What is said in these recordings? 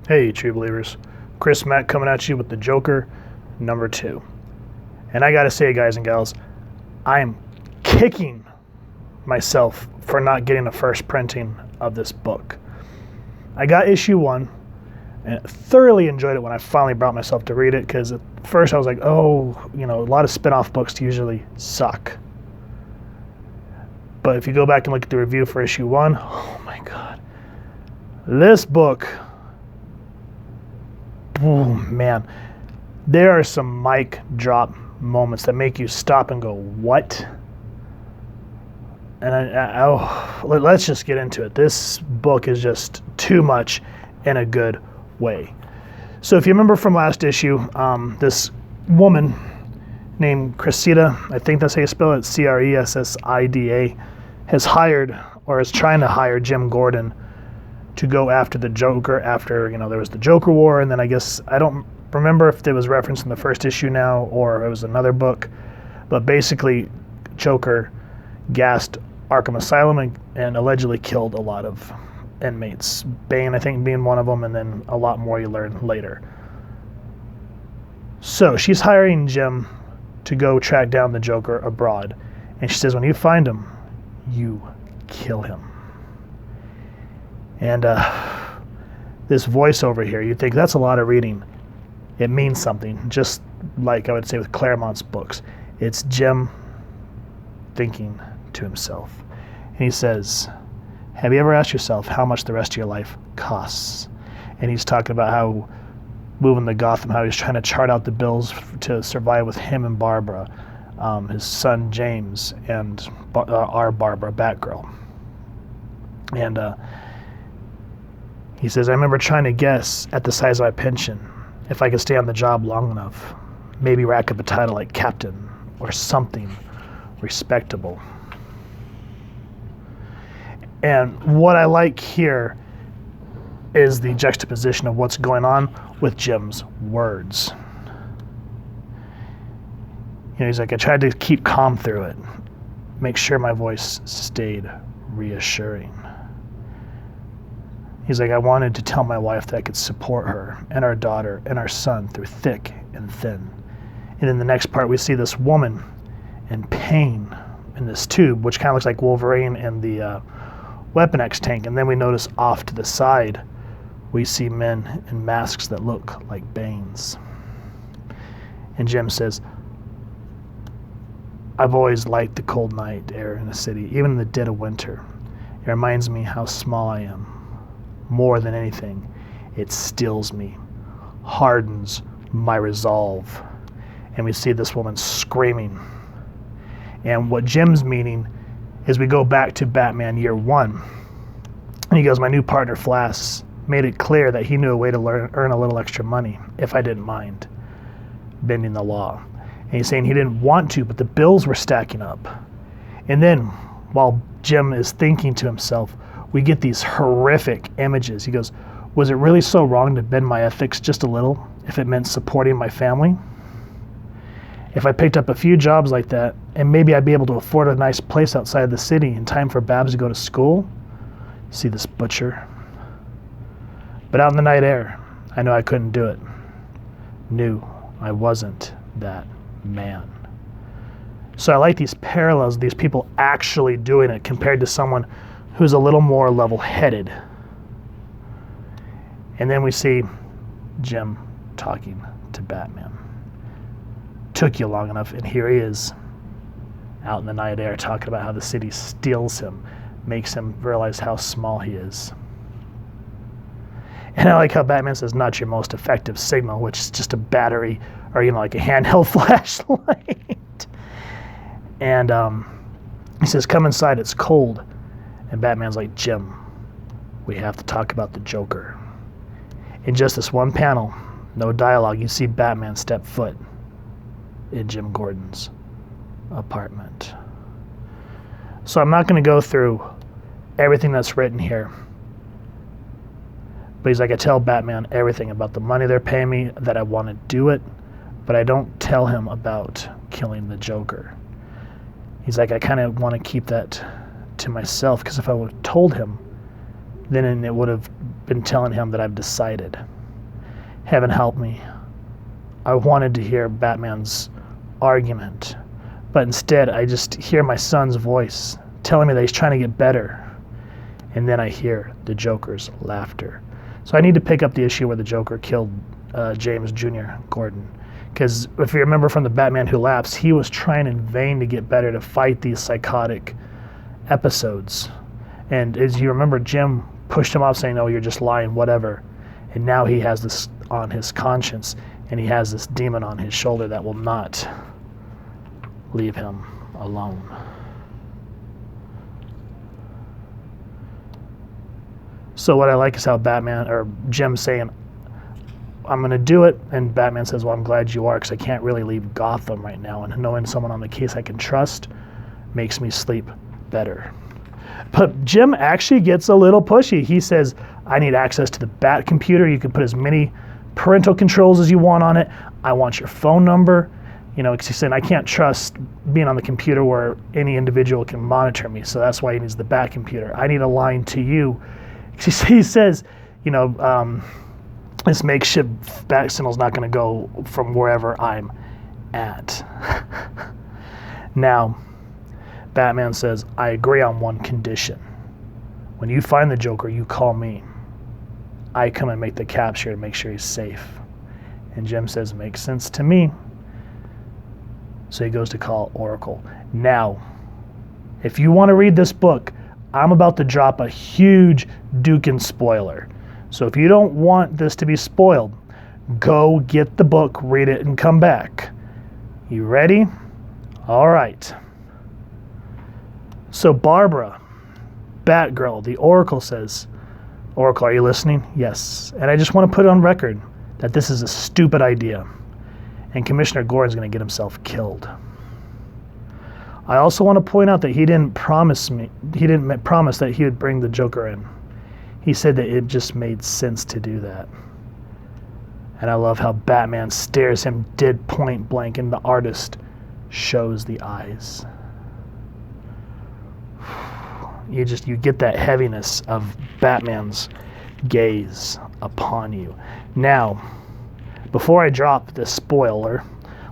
Hey, true believers. Chris Mack coming at you with the Joker #2. And I gotta say, guys and gals, I am kicking myself for not getting a first printing of this book. I got issue 1 and thoroughly enjoyed it when I finally brought myself to read it, because at first I was like, oh, a lot of spin-off books usually suck. But if you go back and look at the review for issue 1, oh my God. This book, oh man, there are some mic drop moments that make you stop and go, what? And let's just get into it. This book is just too much in a good way. So if you remember from last issue, this woman named Cressida, I think that's how you spell it, Cressida, has hired, or is trying to hire, Jim Gordon to go after the Joker after, there was the Joker War, and then I guess, I don't remember if it was referenced in the first issue now or it was another book, but basically Joker gassed Arkham Asylum and allegedly killed a lot of inmates. Bane, I think, being one of them, and then a lot more you learn later. So she's hiring Jim to go track down the Joker abroad, and she says, when you find him, you kill him. And this voiceover here, you think that's a lot of reading. It means something, just like I would say with Claremont's books. It's Jim thinking to himself. And he says, have you ever asked yourself how much the rest of your life costs? And he's talking about how moving to Gotham, how he's trying to chart out the bills to survive with him and Barbara, his son James, and our Barbara, Batgirl. And he says, I remember trying to guess at the size of my pension, if I could stay on the job long enough, maybe rack up a title like captain or something respectable. And what I like here is the juxtaposition of what's going on with Jim's words. He's like, I tried to keep calm through it, make sure my voice stayed reassuring. He's like, I wanted to tell my wife that I could support her and our daughter and our son through thick and thin. And in the next part, we see this woman in pain in this tube, which kind of looks like Wolverine in the Weapon X tank. And then we notice off to the side, we see men in masks that look like Banes. And Jim says, I've always liked the cold night air in the city, even in the dead of winter. It reminds me how small I am. More than anything, it stills me, hardens my resolve. And we see this woman screaming. And what Jim's meaning is we go back to Batman year 1. And he goes, my new partner Flash made it clear that he knew a way to earn a little extra money, if I didn't mind bending the law. And he's saying he didn't want to, but the bills were stacking up. And then, while Jim is thinking to himself, we get these horrific images. He goes, was it really so wrong to bend my ethics just a little if it meant supporting my family? If I picked up a few jobs like that, and maybe I'd be able to afford a nice place outside the city in time for Babs to go to school? See this butcher? But out in the night air, I knew I couldn't do it. Knew I wasn't that man. So I like these parallels, these people actually doing it compared to someone who's a little more level-headed. And then we see Jim talking to Batman. Took you long enough, and here he is, out in the night air, talking about how the city steals him, makes him realize how small he is. And I like how Batman says, not your most effective signal, which is just a battery, or like a handheld flashlight. And he says, come inside, it's cold. And Batman's like, Jim, we have to talk about the Joker. In just this one panel, no dialogue, you see Batman step foot in Jim Gordon's apartment. So I'm not going to go through everything that's written here. But he's like, I tell Batman everything about the money they're paying me, that I want to do it, but I don't tell him about killing the Joker. He's like, I kind of want to keep that to myself, because if I would have told him, then it would have been telling him that I've decided. Heaven help me. I wanted to hear Batman's argument, but instead I just hear my son's voice telling me that he's trying to get better. And then I hear the Joker's laughter. So I need to pick up the issue where the Joker killed James Jr. Gordon. Because if you remember from the Batman Who Laughs, he was trying in vain to get better to fight these psychotic episodes. And as you remember, Jim pushed him off saying, "Oh, you're just lying, whatever." And now he has this on his conscience, and he has this demon on his shoulder that will not leave him alone. So what I like is how Jim's saying, "I'm going to do it," and Batman says, "Well, I'm glad you are, because I can't really leave Gotham right now, and knowing someone on the case I can trust makes me sleep better." But Jim actually gets a little pushy. He says, "I need access to the Bat computer. You can put as many parental controls as you want on it. I want your phone number." Because he's saying, "I can't trust being on the computer where any individual can monitor me, so that's why he needs the Bat computer. I need a line to you." He says, this makeshift bat signal's not going to go from wherever I'm at. Now, Batman says, "I agree on one condition. When you find the Joker, you call me. I come and make the capture to make sure he's safe." And Jim says, "Makes sense to me." So he goes to call Oracle. Now, if you want to read this book, I'm about to drop a huge Dukin spoiler. So if you don't want this to be spoiled, go get the book, read it, and come back. You ready? All right. So Barbara, Batgirl, the Oracle says, "Oracle, are you listening?" "Yes. And I just want to put it on record that this is a stupid idea, and Commissioner Gordon's going to get himself killed. I also want to point out that he didn't promise that he would bring the Joker in. He said that it just made sense to do that." And I love how Batman stares him dead point blank, and the artist shows the eyes. You get that heaviness of Batman's gaze upon you. Now, before I drop the spoiler,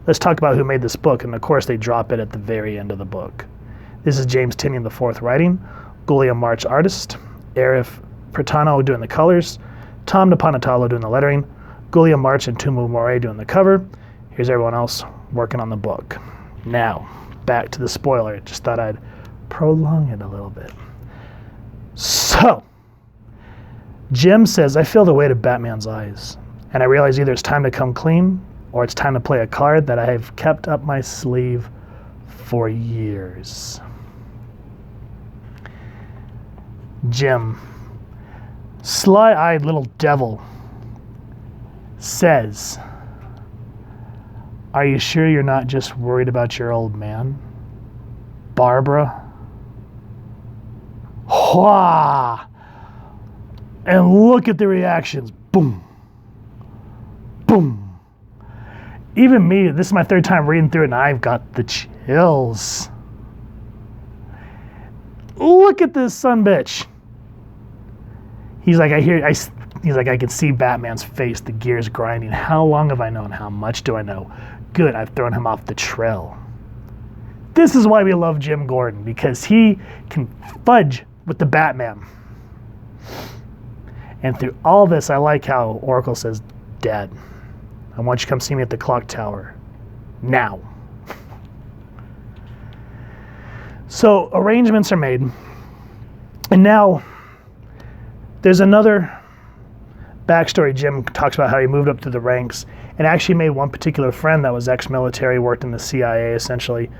let's talk about who made this book, and of course they drop it at the very end of the book. This is James Tynion IV writing, Guillaume March artist, Arif Pratano doing the colors, Tom DePonatalo doing the lettering, Guillaume March and Tumu Moret doing the cover. Here's everyone else working on the book. Now, back to the spoiler. Just thought I'd prolong it a little bit. So, Jim says, "I feel the weight of Batman's eyes, and I realize either it's time to come clean, or it's time to play a card that I have kept up my sleeve for years." Jim, sly-eyed little devil, says, "Are you sure you're not just worried about your old man, Barbara?" Wah! And look at the reactions. Boom. Boom. Even me, this is my third time reading through it, and I've got the chills. Look at this sumbitch. He's like, I can see Batman's face, the gears grinding. How long have I known? How much do I know? Good, I've thrown him off the trail. This is why we love Jim Gordon, because he can fudge with the Batman. And through all this, I like how Oracle says, "Dad, I want you to come see me at the clock tower. Now." So arrangements are made. And now there's another backstory. Jim talks about how he moved up through the ranks and actually made one particular friend that was ex-military, worked in the CIA essentially.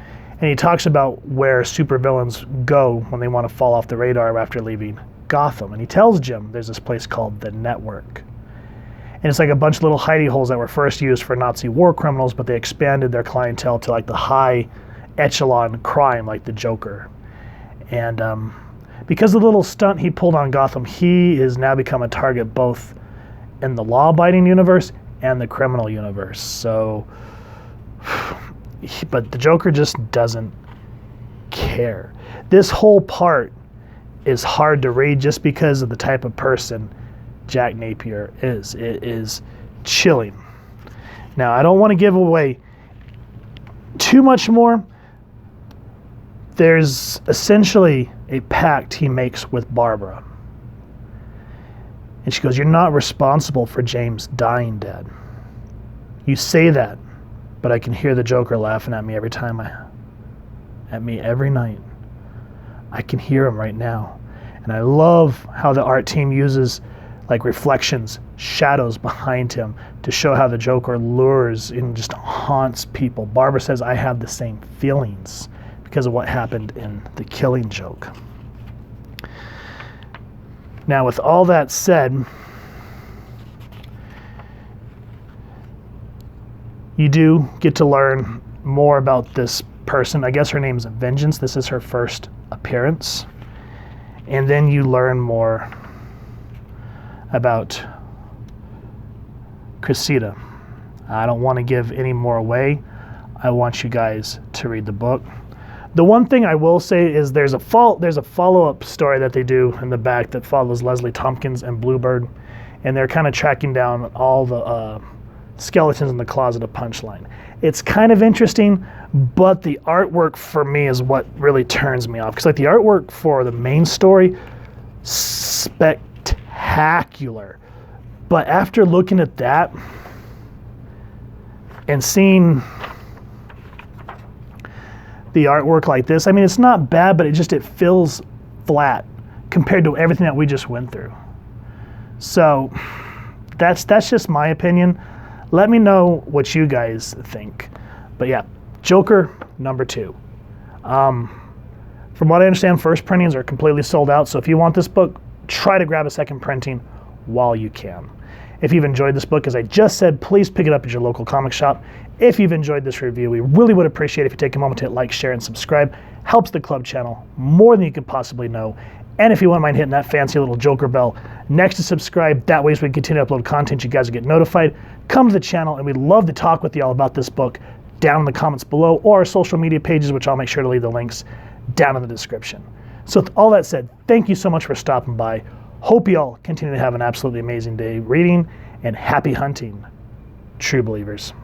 And he talks about where supervillains go when they want to fall off the radar after leaving Gotham. And he tells Jim there's this place called the Network. And it's like a bunch of little hidey holes that were first used for Nazi war criminals, but they expanded their clientele to like the high echelon crime like the Joker. And because of the little stunt he pulled on Gotham, he has now become a target both in the law-abiding universe and the criminal universe. So, but the Joker just doesn't care. This whole part is hard to read just because of the type of person Jack Napier is. It is chilling. Now, I don't want to give away too much more. There's essentially a pact he makes with Barbara. And she goes, "You're not responsible for James dying, Dad. You say that, but I can hear the Joker laughing at me every night. I can hear him right now." And I love how the art team uses like reflections, shadows behind him to show how the Joker lures and just haunts people. Barbara says, "I have the same feelings because of what happened in The Killing Joke." Now, with all that said, you do get to learn more about this person. I guess her name's Vengeance. This is her first appearance. And then you learn more about Cressida. I don't want to give any more away. I want you guys to read the book. The one thing I will say is there's a follow-up story that they do in the back that follows Leslie Tompkins and Bluebird, and they're kind of tracking down all the skeletons in the closet of Punchline. It's kind of interesting, but the artwork for me is what really turns me off. Because like the artwork for the main story, spectacular. But after looking at that and seeing the artwork like this, I mean, it's not bad, but it feels flat compared to everything that we just went through. So that's just my opinion. Let me know what you guys think. But yeah, Joker #2. From what I understand, first printings are completely sold out. So if you want this book, try to grab a second printing while you can. If you've enjoyed this book, as I just said, please pick it up at your local comic shop. If you've enjoyed this review, we really would appreciate it if you take a moment to hit like, share, and subscribe. Helps the club channel more than you could possibly know. And if you wouldn't mind hitting that fancy little Joker bell next to subscribe, that way as we continue to upload content, you guys will get notified. Come to the channel, and we'd love to talk with y'all about this book down in the comments below, or our social media pages, which I'll make sure to leave the links down in the description. So with all that said, thank you so much for stopping by. Hope y'all continue to have an absolutely amazing day reading, and happy hunting, true believers.